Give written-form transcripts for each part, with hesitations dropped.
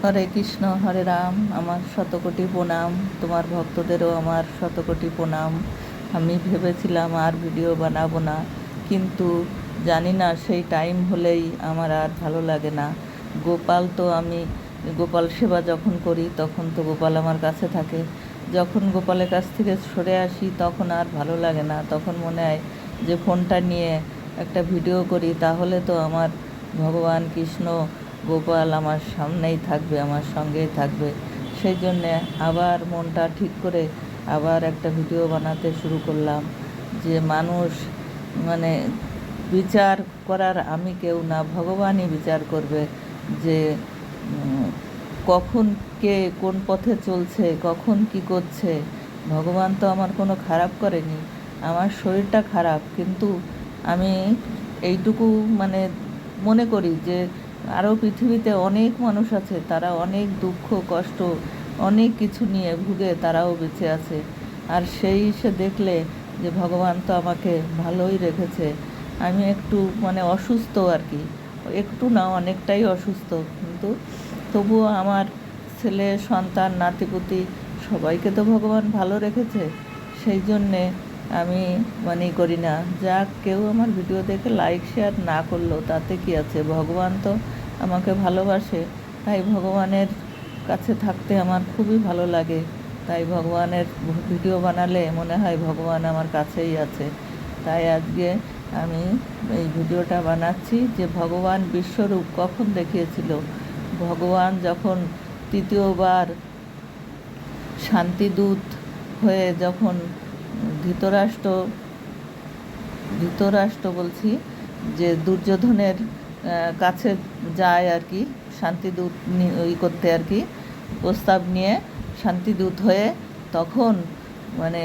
হরে কৃষ্ণ হরে রাম। আমার শতকোটি প্রণাম, তোমার ভক্তদেরও আমার শতকোটি প্রণাম। আমি ভেবেছিলাম আর ভিডিও বানাবো না, কিন্তু জানি না সেই টাইম হলেই আমার আর ভালো লাগে না। গোপাল তো আমি গোপাল সেবা যখন করি তখন তো গোপাল আমার কাছে থাকে। যখন গোপালের কাছ থেকে সরে আসি তখন আর ভালো লাগে না। তখন মনে হয় যে ফোনটা নিয়ে একটা ভিডিও করি, তাহলে তো আমার ভগবান কৃষ্ণ গোপাল আমার সামনেই থাকবে, আমার সঙ্গেই থাকবে। সেই জন্যে আবার মনটা ঠিক করে আবার একটা ভিডিও বানাতে শুরু করলাম। যে মানুষ মানে বিচার করার আমি কেউ না, ভগবানই বিচার করবে যে কখন কে কোন পথে চলছে, কখন কি করছে। ভগবান তো আমার কোনো খারাপ করেনি। আমার শরীরটা খারাপ, কিন্তু আমি এইটুকু মানে মনে করি যে আরও পৃথিবীতে অনেক মানুষ আছে, তারা অনেক দুঃখ কষ্ট অনেক কিছু নিয়ে ভুগে তারাও বেঁচে আছে। আর সেই সে দেখলে যে ভগবান তো আমাকে ভালোই রেখেছে। আমি একটু মানে অসুস্থ আর কি, একটু না অনেকটাই অসুস্থ, কিন্তু তবুও আমার ছেলে সন্তান নাতিপুতি সবাইকে তো ভগবান ভালো রেখেছে। সেই জন্যে আমি মানে করি না, যাক কেউ আমার ভিডিও দেখে লাইক শেয়ার না করলো তাতে কি আছে, ভগবান তো আমাকে ভালোবাসে। তাই ভগবানের কাছে থাকতে আমার খুবই ভালো লাগে। তাই ভগবানের ভিডিও বানালে মনে হয় ভগবান আমার কাছেই আছে। তাই আজকে আমি এই ভিডিওটা বানাচ্ছি যে ভগবান বিশ্বরূপ কখন দেখিয়েছিল। ভগবান যখন তৃতীয়বার শান্তিদূত হয়ে যখন ধৃতরাষ্ট্র ধৃতরাষ্ট্র বলছি যে দুর্যোধনের কাছে যায় আর কি, শান্তিদূত করতে আর কি, প্রস্তাব নিয়ে শান্তিদূত হয়ে, তখন মানে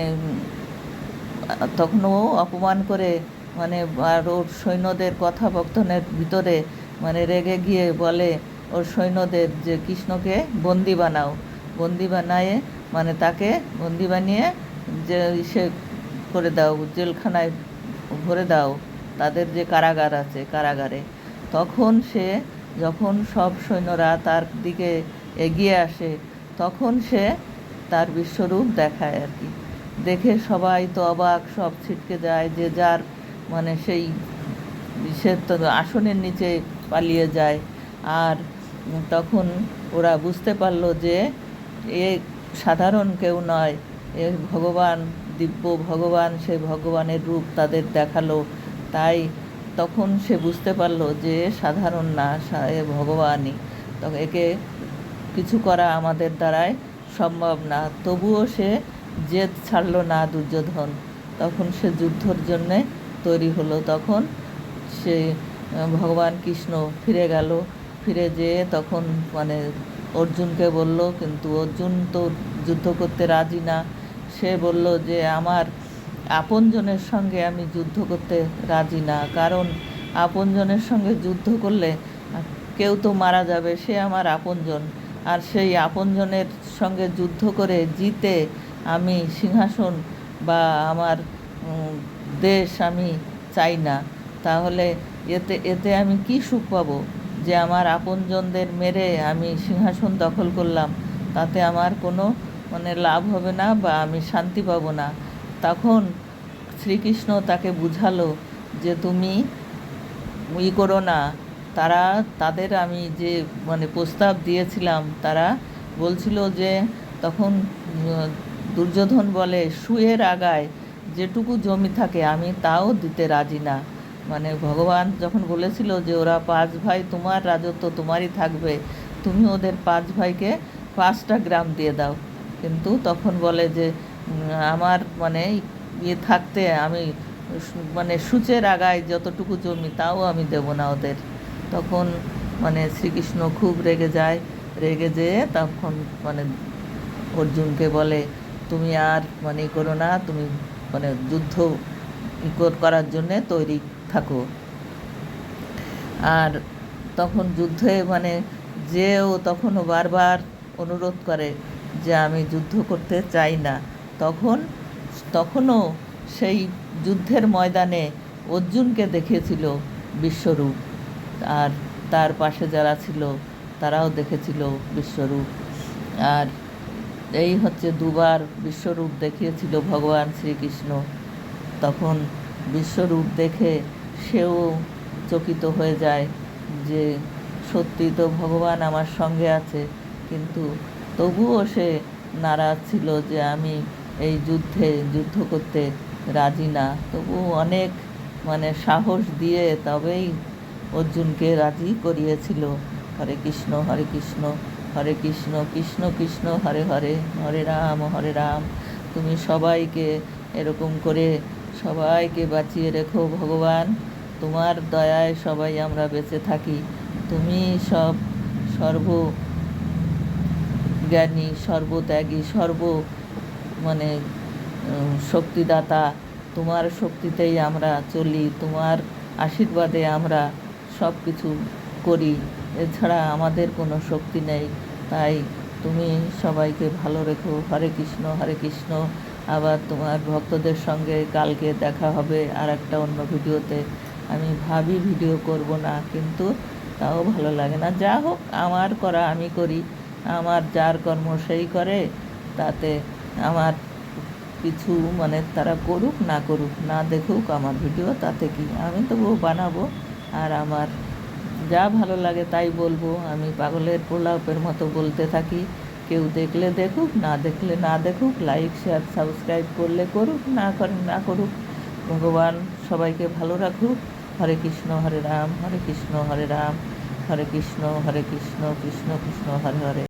তখন ও অপমান করে মানে আর ওর সৈন্যদের কথাবর্তনের ভিতরে মানে রেগে গিয়ে বলে ওর সৈন্যদের যে কৃষ্ণকে বন্দি বানাও, বন্দি বানায়ে মানে তাকে বন্দি বানিয়ে যে সে করে দাও, জেলখানায় ভরে দাও, তাদের যে কারাগার আছে কারাগারে। তখন সে যখন সব সৈন্যরা তার দিকে এগিয়ে আসে তখন সে তার বিশ্বরূপ দেখায় আর কি। দেখে সবাই তো অবাক, সব ছিটকে যায়, যে যার মানে সেই সে তো আসনের নিচে পালিয়ে যায়। আর তখন ওরা বুঝতে পারলো যে এ সাধারণ কেউ নয়, এ ভগবান, দিব্য ভগবান, সে ভগবানের রূপ তাদের দেখালো। তাই তখন সে বুঝতে পারলো যে সাধারণ না, এ ভগবানই। তখন একে কিছু করা আমাদের দ্বারায় সম্ভব না। তবুও সে জেদ ছাড়লো না দুর্যোধন। তখন সে যুদ্ধর জন্যে তৈরি হলো। তখন সে ভগবান কৃষ্ণ ফিরে গেল, ফিরে যেয়ে তখন মানে অর্জুনকে বলল, কিন্তু অর্জুন তো যুদ্ধ করতে রাজি না। সে বলল যে আমার আপনজনের সঙ্গে আমি যুদ্ধ করতে রাজি না, কারণ আপনজনের সঙ্গে যুদ্ধ করলে কেউ তো মারা যাবে, সে আমার আপনজন। আর সেই আপনজনের সঙ্গে যুদ্ধ করে জিতে আমি সিংহাসন বা আমার দেশ আমি চাই না। তাহলে এতে এতে আমি কি সুখ পাবো? যে আমার আপনজনদের মেরে আমি সিংহাসন দখল করলাম, তাতে আমার কোনো মানে লাভ হবে না বা আমি শান্তি পাবো না। তখন শ্রীকৃষ্ণ তাকে বুঝালো যে তুমি করো না। তাদের আমি যে মানে প্রস্তাব দিয়েছিলাম, তারা বলছিল যে তখন দুর্যোধন বলে সুয়ের আগায় যেটুকু জমি থাকে আমি তাও দিতে রাজি না। মানে ভগবান যখন বলেছিল যে ওরা 5 ভাই, তোমার রাজত্ব তোমারই থাকবে, তুমি ওদের 5 ভাইকে 5টা গ্রাম দিয়ে দাও। কিন্তু তখন বলে যে আমার মানে থাকতে আমি মানে সূচের আগায় যতটুকু জমি তাও আমি দেব না ওদের। তখন মানে শ্রীকৃষ্ণ খুব রেগে যায়, রেগে যেয়ে তখন মানে অর্জুনকে বলে তুমি আর মানে করো না, তুমি মানে যুদ্ধ করার জন্যে তৈরি থাকো। আর তখন যুদ্ধে মানে যেও তখনও বারবার অনুরোধ করে যে আমি যুদ্ধ করতে চাই না। তখন তখনও সেই যুদ্ধের ময়দানে অর্জুনকে দেখিয়েছিল বিশ্বরূপ। আর তার পাশে যারা ছিল তারাও দেখেছিল বিশ্বরূপ। আর এই হচ্ছে দুবার বিশ্বরূপ দেখিয়েছিল ভগবান শ্রীকৃষ্ণ। তখন বিশ্বরূপ দেখে সেও চকিত হয়ে যায় যে সত্যি তো ভগবান আমার সঙ্গে আছে, কিন্তু তবুও সে নারাজ ছিল যে আমি এই যুদ্ধ করতে রাজি না। তবু অনেক সাহস দিয়ে তবেই অর্জুনকে রাজি করিয়েছিল। হরে কৃষ্ণ হরে কৃষ্ণ হরে কৃষ্ণ কৃষ্ণ কৃষ্ণ হরে হরে, হরে রাম। তুমি সবাইকে এরকম করে সবাইকে বাঁচিয়ে রেখো ভগবান। তোমার দয়ায় সবাই আমরা বেঁচে থাকি। তুমি সর্বজ্ঞানী, সর্বত্যাগী, শক্তিদাতা। তোমার শক্তিতেই আমরা চলি, তোমার আশীর্বাদে আমরা সব কিছু করি। এছাড়া আমাদের কোনো শক্তি নেই। তাই তুমি সবাইকে ভালো রেখো। হরে কৃষ্ণ হরে কৃষ্ণ। আবার তোমার ভক্তদের সঙ্গে কালকে দেখা হবে আর একটা অন্য ভিডিওতে। আমি ভাবি ভিডিও করব না, কিন্তু তাও ভালো লাগে না। যা হোক, আমার করা আমি করি, আমার যার কর্ম সেই করে, তাতে আমার কিছু তারা করুক না করুক, না দেখুক আমার ভিডিও, তাতে কি, আমি তবুও বানাবো। আর আমার যা ভালো লাগে তাই বলবো। আমি পাগলের প্রলাপের মতো বলতে থাকি। কেউ দেখলে দেখুক, না দেখলে না দেখুক, লাইক শেয়ার সাবস্ক্রাইব করলে করুক, না করেন না করুক। ভগবান সবাইকে ভালো রাখুক। হরে কৃষ্ণ হরে রাম, হরে কৃষ্ণ হরে রাম, হরে কৃষ্ণ কৃষ্ণ কৃষ্ণ হরে হরে।